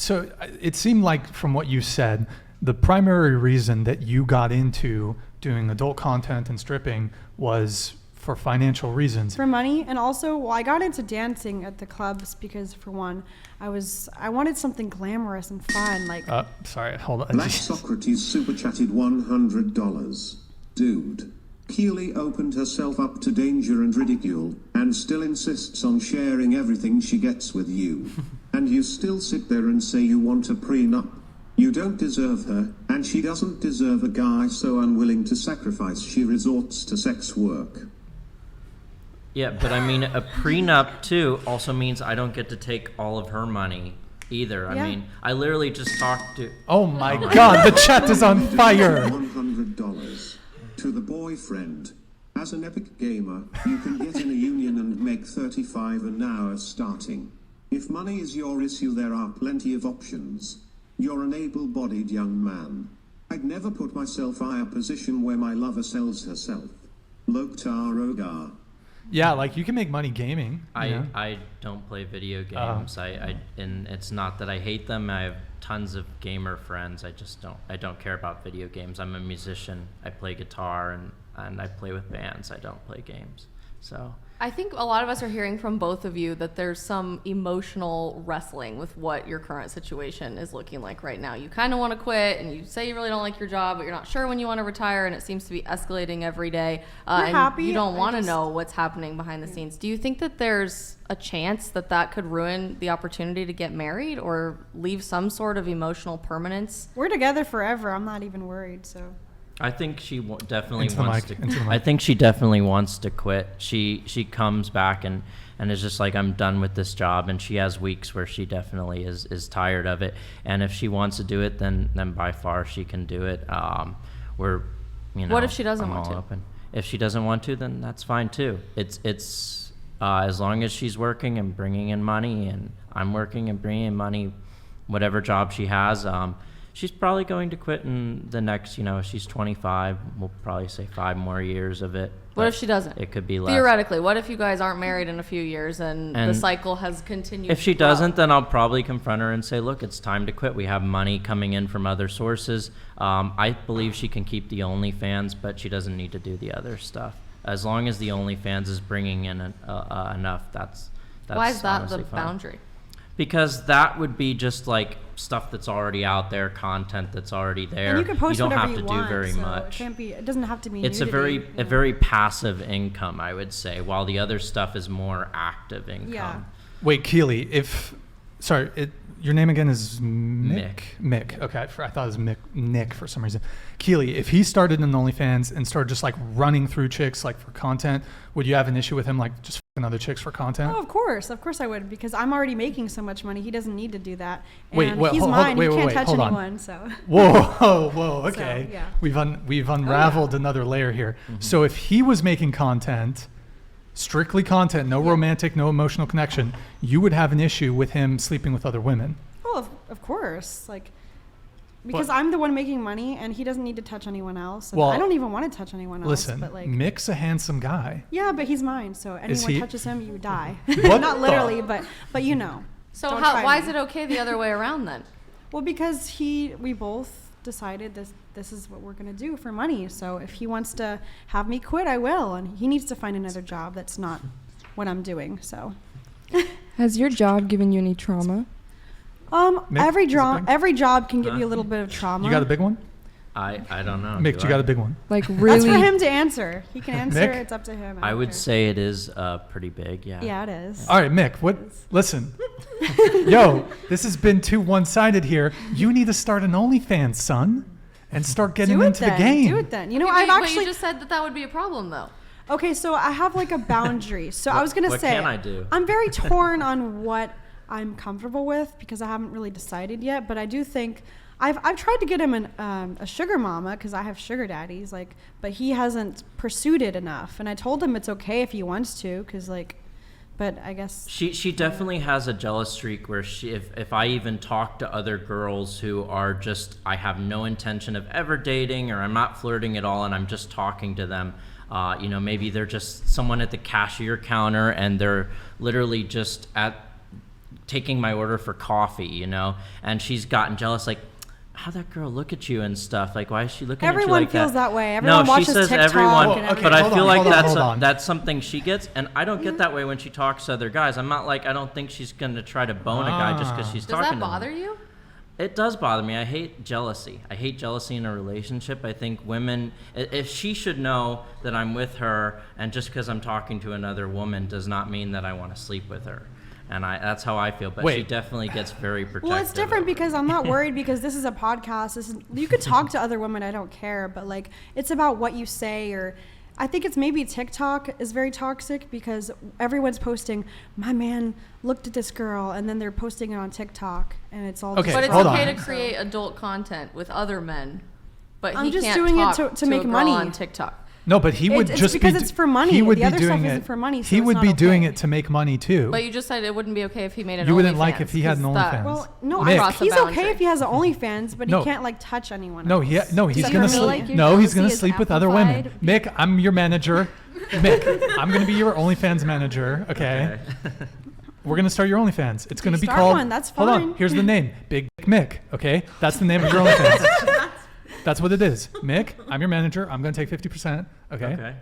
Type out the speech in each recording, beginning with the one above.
So it seemed like from what you said, the primary reason that you got into doing adult content and stripping was for financial reasons. For money, and also, well, I got into dancing at the clubs because, for one, I wanted something glamorous and fun, like... Sorry, hold on. Black Socrates super chatted $100. Dude. Keely opened herself up to danger and ridicule, and still insists on sharing everything she gets with you. And you still sit there and say you want a prenup. You don't deserve her, and she doesn't deserve a guy so unwilling to sacrifice she resorts to sex work. Yeah, but I mean, a prenup, too, also means I don't get to take all of her money either. I mean, I literally just talked to... Oh my God, the chat is on fire. $100 to the boyfriend. As an epic gamer, you can get in a union and make $35 an hour starting. If money is your issue, there are plenty of options. You're an able-bodied young man. I'd never put myself in a position where my lover sells herself. Loktar Ogar. Yeah, like you can make money gaming. I don't play video games. And it's not that I hate them. I have tons of gamer friends. I don't care about video games. I'm a musician. I play guitar and I play with bands. I don't play games. So I think a lot of us are hearing from both of you that there's some emotional wrestling with what your current situation is looking like right now. You kind of want to quit, and you say you really don't like your job, but you're not sure when you want to retire, and it seems to be escalating every day. And happy. You don't want to know what's happening behind the scenes. Do you think that there's a chance that could ruin the opportunity to get married or leave some sort of emotional permanence? We're together forever. I'm not even worried, so... I think she definitely wants to. I think she definitely wants to quit. She comes back and is just like, I'm done with this job, and she has weeks where she definitely is tired of it. And if she wants to do it, then by far she can do it. What if she doesn't want to? Open. If she doesn't want to, then that's fine too. It's as long as she's working and bringing in money, and I'm working and bringing in money, whatever job she has. She's probably going to quit in the next, she's 25. We'll probably say 5 more years of it. What if she doesn't? It could be less. Theoretically, what if you guys aren't married in a few years and the cycle has continued? If she doesn't, then I'll probably confront her and say, look, it's time to quit. We have money coming in from other sources. I believe she can keep the OnlyFans, but she doesn't need to do the other stuff. As long as the OnlyFans is bringing in enough, that's why is that the fine. boundary? Because that would be just like stuff that's already out there, content that's already there. And you can post don't whatever have to you do want, very so much. It doesn't have to be It's nudity, a very passive income, I would say, while the other stuff is more active income. Yeah. Wait, Keely, your name again is Mick? Mick. Okay, I thought it was Nick for some reason. Keely, if he started an OnlyFans and started just like running through chicks like for content, would you have an issue with him like just fucking other chicks for content? Oh, of course I would, because I'm already making so much money. He doesn't need to do that. And wait, he's mine. He can't touch hold anyone. on. So. Whoa, okay. So, yeah. We've unraveled another layer here. Mm-hmm. So if he was making content, strictly content, no romantic, no emotional connection, you would have an issue with him sleeping with other women. Oh, of course. Because I'm the one making money, and he doesn't need to touch anyone else. And I don't even want to touch anyone else. Listen, but Mick's a handsome guy. Yeah, but he's mine, so anyone touches him, you die. What Not literally, but you know. So why is it okay the other way around then? Well, because we both decided this is what we're going to do for money. So if he wants to have me quit, I will, and he needs to find another job that's not what I'm doing. So. Has your job given you any trauma? Mick, every job can give you a little bit of trauma. You got a big one? I don't know. Mick, you got a big one? Like really? That's for him to answer. He can answer. Mick? It's up to him. I would say it is pretty big. Yeah. Yeah, it is. All right, Mick. Listen. Yo, this has been too one-sided here. You need to start an OnlyFans, son, and start getting into the game. Do it then. You know, But you just said that would be a problem, though. Okay, so I have like a boundary. So I was gonna say, what can I do? I'm very torn on what I'm comfortable with because I haven't really decided yet. But I do think I've tried to get him a sugar mama because I have sugar daddies, but he hasn't pursued it enough. And I told him it's okay if he wants to, but I guess she definitely has a jealous streak where if I even talk to other girls who are just, I have no intention of ever dating, or I'm not flirting at all, and I'm just talking to them. Maybe they're just someone at the cashier counter and they're literally just taking my order for coffee, you know, and she's gotten jealous, like, how'd that girl look at you and stuff? Like, why is she looking at you like that? Everyone feels that way. Everyone no, watches she says TikTok everyone, and everything. but I feel like hold on. that's something she gets, and I don't get that way when she talks to other guys. I'm not like, I don't think she's going to try to bone a guy just because she's talking to him. Does that bother you? It does bother me. I hate jealousy. I hate jealousy in a relationship. I think women, if she should know that I'm with her, and just because I'm talking to another woman does not mean that I want to sleep with her. And that's how I feel. But she definitely gets very protective. Well, it's different because I'm not worried because this is a podcast. You could talk to other women. I don't care. But like, it's about what you say. Or I think it's maybe TikTok is very toxic because everyone's posting, my man looked at this girl, and then they're posting it on TikTok, and it's all. Okay, but it's hold okay on. to create adult content with other men. But I'm he just can't doing it talk to make a girl money on TikTok. No, but he would It's just because be it's for money. He would The be other stuff doing isn't it for money, so he it's would not be doing okay. it to make money too. But you just said it wouldn't be okay if he made an You wouldn't OnlyFans, like if he had an 'cause that- OnlyFans. Well, no, Nick. he's okay if he has an OnlyFans, but No. he can't like touch anyone. No, else. he's Except gonna for me, sleep. like, your No, he's jealousy gonna is sleep with other women. amplified. Mick, I'm your manager. Mick, I'm gonna be your OnlyFans manager. Okay. We're gonna start your OnlyFans. It's gonna be Start called. one, that's Hold on. fine. Here's the name. Big Mick. Okay. That's the name of your OnlyFans. That's what it is. Mick, I'm your manager. I'm gonna take 50%. Okay. Okay.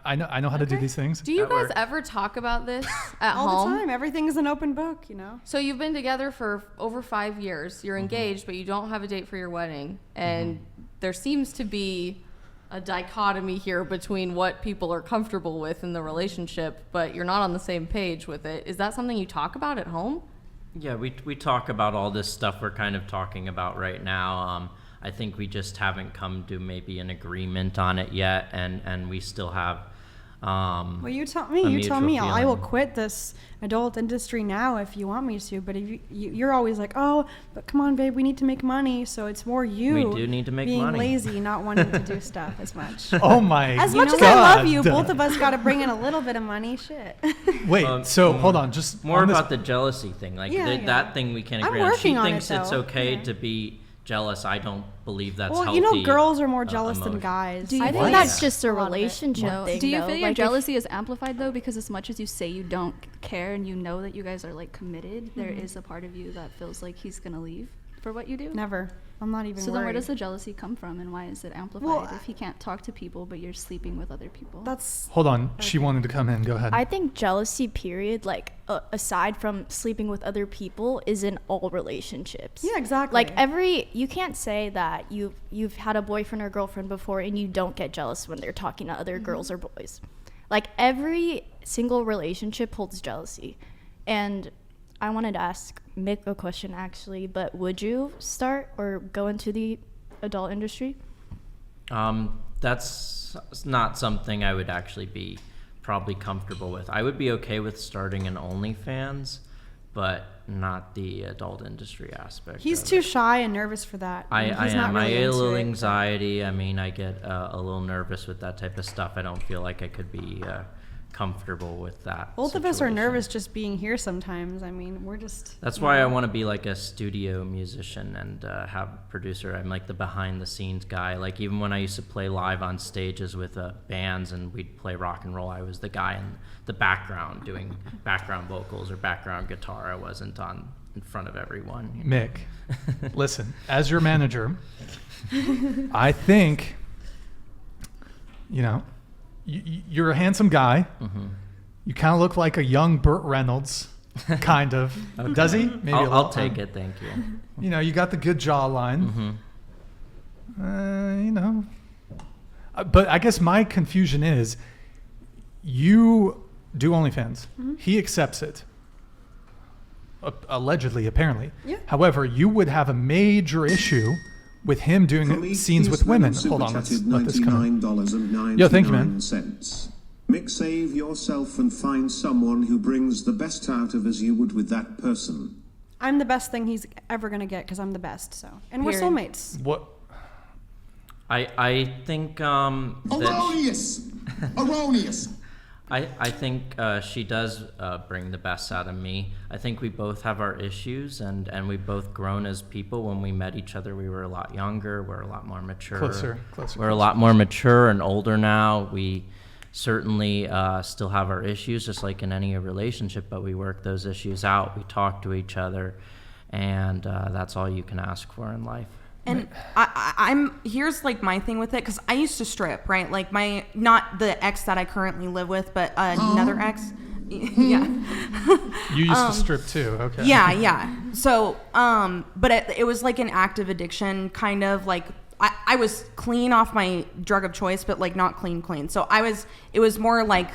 I know how to do these things. Do you That guys works. ever talk about this at all home? the time. Everything is an open book, you know. So you've been together for over 5 years. You're engaged, but you don't have a date for your wedding. And there seems to be a dichotomy here between what people are comfortable with in the relationship, but you're not on the same page with it. Is that something you talk about at home? Yeah, we talk about all this stuff we're kind of talking about right now. I think we just haven't come to maybe an agreement on it yet, and we still have. Well, you tell me. a You tell mutual me. I will feeling. quit this adult industry now if you want me to. But if you're always like, oh, but come on, babe, we need to make money. So it's more you. We do need to make being money. lazy, not wanting to do stuff as much. Oh my. As much as God. I love you, both of us got to bring in a little bit of money. Shit. Wait. So hold on. Just More on this- about the jealousy thing. Like Yeah, yeah. that thing we can I'm agree on. She working on it, thinks it's though. okay Yeah. to be jealous. I don't believe that's Well, healthy. you know, girls are more jealous than emotion. guys. Do you I think think that's that's just a lot of it. relationship No. thing. Do you though. feel your Like, if- jealousy is amplified though? Because as much as you say you don't care and you know that you guys are like committed, there is a part of you that feels like he's gonna leave for what you do. Never. I'm not even So worried. then where does the jealousy come from and why is it amplified Well, if he can't talk to people but you're sleeping with other people? That's Hold on. She wanted to come in. Go ahead. I think jealousy, period, like aside from sleeping with other people, is in all relationships. yeah, exactly. Like you can't say that you've had a boyfriend or girlfriend before and you don't get jealous when they're talking to other girls or boys. Like every single relationship holds jealousy. And I wanted to ask Mick a question actually, but would you start or go into the adult industry? That's not something I would actually be probably comfortable with. I would be okay with starting an OnlyFans, but not the adult industry aspect. he's of too it. shy and nervous for that. I He's not am. I really get a into little it. anxiety. I mean, I get a little nervous with that type of stuff. I don't feel like I could be comfortable with that. Both of us are situation. nervous just being here sometimes. I mean, we're just. That's why I want to be like a studio musician and have a producer. I'm like the behind the scenes guy. Like even when I used to play live on stages with bands and we'd play rock and roll, I was the guy in the background doing background vocals or background guitar. I wasn't in front of everyone. you know? Mick, listen, as your manager, I think, you're a handsome guy. Mm-hmm. You kind of look like a young Burt Reynolds, kind of. Does he? Maybe a I'll little. take it. Thank you. You got the good jawline. Mm-hmm. But I guess my confusion is, you do OnlyFans. He accepts it. Allegedly, apparently. Yeah. However, you would have a major issue with him doing scenes with women. Hold on, let's let this come in. $99.99. Yo, thank you, man. Mick, save yourself and find someone who brings the best out of as you would with that person. I'm the best thing he's ever gonna get because I'm the best. So, and we're Period. soulmates. What? I think that Erroneous. I think she does bring the best out of me. I think we both have our issues, and we've both grown as people. When we met each other, we were a lot younger. We're a lot more mature. Closer. We're a lot more mature and older now. We certainly still have our issues, just like in any relationship, but we work those issues out. We talk to each other, and that's all you can ask for in life. And I'm here's like my thing with it, because I used to strip, right? Like not the ex that I currently live with, but another ex. Yeah. You used to strip too, okay. Yeah. So, but it was like an active addiction, kind of like I was clean off my drug of choice, but like not clean. So it was more like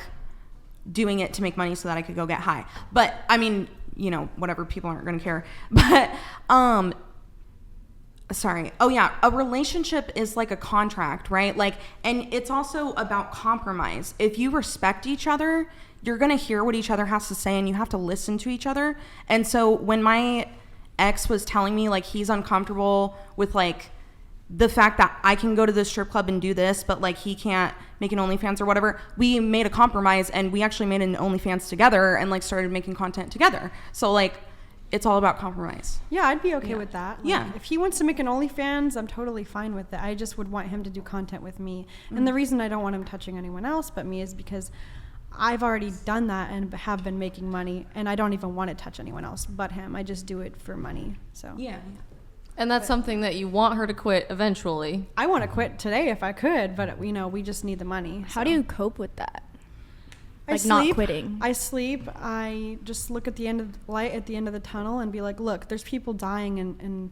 doing it to make money so that I could go get high. But I mean, whatever, people aren't going to care. But, sorry. Oh yeah. A relationship is like a contract, right? Like, and it's also about compromise. If you respect each other, you're going to hear what each other has to say, and you have to listen to each other. And so when my ex was telling me like he's uncomfortable with like the fact that I can go to the strip club and do this, but like he can't make an OnlyFans or whatever, we made a compromise, and we actually made an OnlyFans together and like started making content together. So like, it's all about compromise. Yeah, I'd be okay with that. Like, yeah. If he wants to make an OnlyFans, I'm totally fine with it. I just would want him to do content with me. And the reason I don't want him touching anyone else but me is because I've already done that and have been making money, and I don't even want to touch anyone else but him. I just do it for money. So Yeah. And that's something that you want her to quit eventually. I want to quit today if I could, but we just need the money. How do you cope with that? I Like sleep, not quitting. I sleep. I just look at the end of the light at the end of the tunnel and be like, look, there's people dying and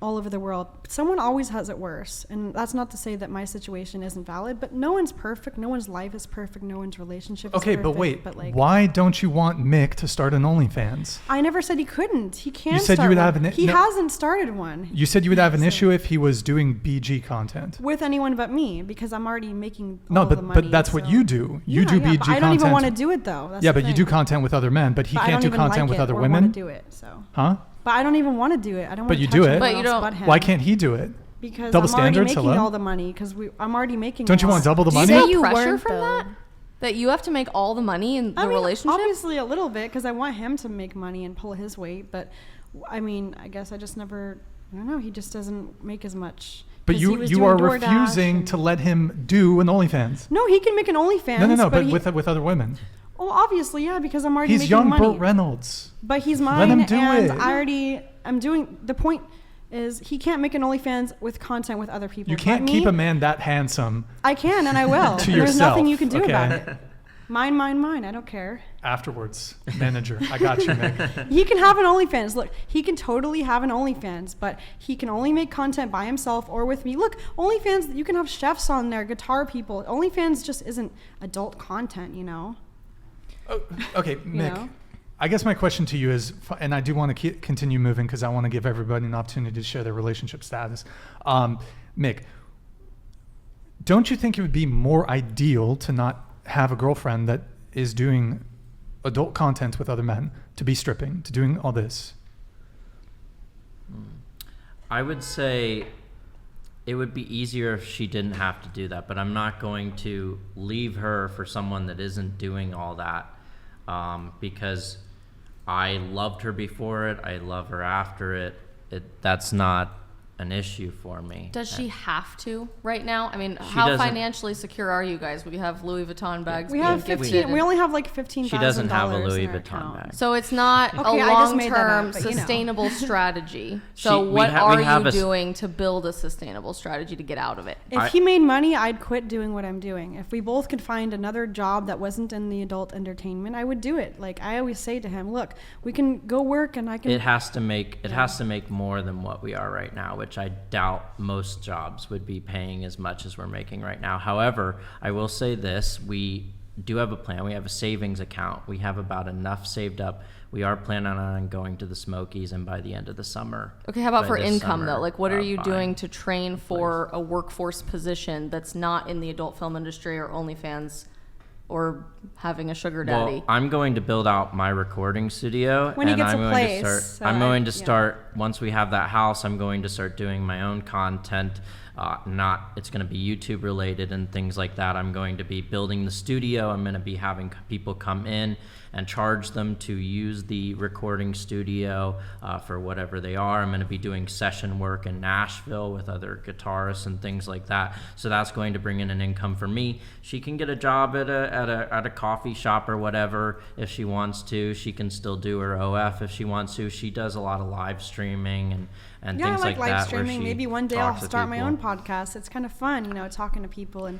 all over the world. Someone always has it worse. And that's not to say that my situation isn't valid, but no one's perfect. No one's life is perfect. No one's relationship is Okay, perfect. but wait, like, why don't you want Mick to start an OnlyFans? I never said he couldn't. He can. You said start you would one. have an. He no, hasn't started one You said you would have an issue if he was doing BG content. with anyone but me, because I'm already making No, all the money. but that's what so- you do. You do yeah, BG but I don't content. even want to do it though. That's Yeah, the but you do thing. content with other men, but he But I can't don't do even content like with it other or women. want to do it. So. Huh? But I don't even want to do it. I don't But want you to do touch it. anyone But you else don't- but him. Why can't he do it? Because Double I'm already standards? making Hello? all the money. I'm already making. Don't you all want the- double the Do you money? feel you pressure weren't, from though. that? That you have to make all the money in the I mean, relationship? obviously a little bit, because I want him to make money and pull his weight. But I mean, I guess I just never. I don't know. He just doesn't make as much. But 'Cause he was you doing are DoorDash refusing and- to let him do an OnlyFans. No, he can make an OnlyFans. No, but he, with other women. well, obviously, yeah, because I'm already He's making young money. Burt Reynolds. But he's mine, Let him do and it. I'm doing. The point is, he can't make an OnlyFans with content with other people. You can't But keep me, a man that handsome I can, and I will. to There's yourself. nothing you can do okay? about it. Mine. I don't care. Afterwards, manager. I got you, Mick. He can have an OnlyFans. Look, he can totally have an OnlyFans, but he can only make content by himself or with me. Look, OnlyFans, you can have chefs on there, guitar people. OnlyFans just isn't adult content, Oh, okay, Mick. know? I guess my question to you is, and I do want to continue moving because I want to give everybody an opportunity to share their relationship status. Mick, don't you think it would be more ideal to not have a girlfriend that is doing adult content with other men, to be stripping, to doing all this? I would say it would be easier if she didn't have to do that, but I'm not going to leave her for someone that isn't doing all that, because I loved her before it. I love her after it. That's not an issue for me. Does she have to right now? I mean, She how doesn't- financially secure are you guys? We have Louis Vuitton bags. We being have gifted 15. and- We only have like $15,000. She doesn't have a Louis in our Vuitton account. bag. So it's not Okay, a I just made that up, long-term but, sustainable strategy. So we what ha- we are have you a s- doing to build a sustainable strategy to get out of it? If he made money, I'd quit doing what I'm doing. If we both could find another job that wasn't in the adult entertainment, I would do it. Like I always say to him, look, we can go work and I can. It has to make more than what we are right now, which I doubt most jobs would be paying as much as we're making right now. However, I will say this, we do have a plan. We have a savings account. We have about enough saved up. We are planning on going to the Smokies, and by the end of the summer. Okay, how about by for this income summer, though? Like what are you buying doing to train a for place. a workforce position that's not in the adult film industry or OnlyFans or having a sugar daddy? Well, I'm going to build out my recording studio, When he and gets a I'm going place, to so start. I'm going to yeah. start once we have that house. I'm going to start doing my own content. It's going to be YouTube related and things like that. I'm going to be building the studio. I'm going to be having people come in and charge them to use the recording studio for whatever they are. I'm going to be doing session work in Nashville with other guitarists and things like that. So that's going to bring in an income for me. She can get a job at a coffee shop or whatever if she wants to. She can still do her OF if she wants to. She does a lot of live streaming and things like that. Yeah, I like live streaming. Maybe one day I'll start my people. own podcast. It's kind of fun, talking to people and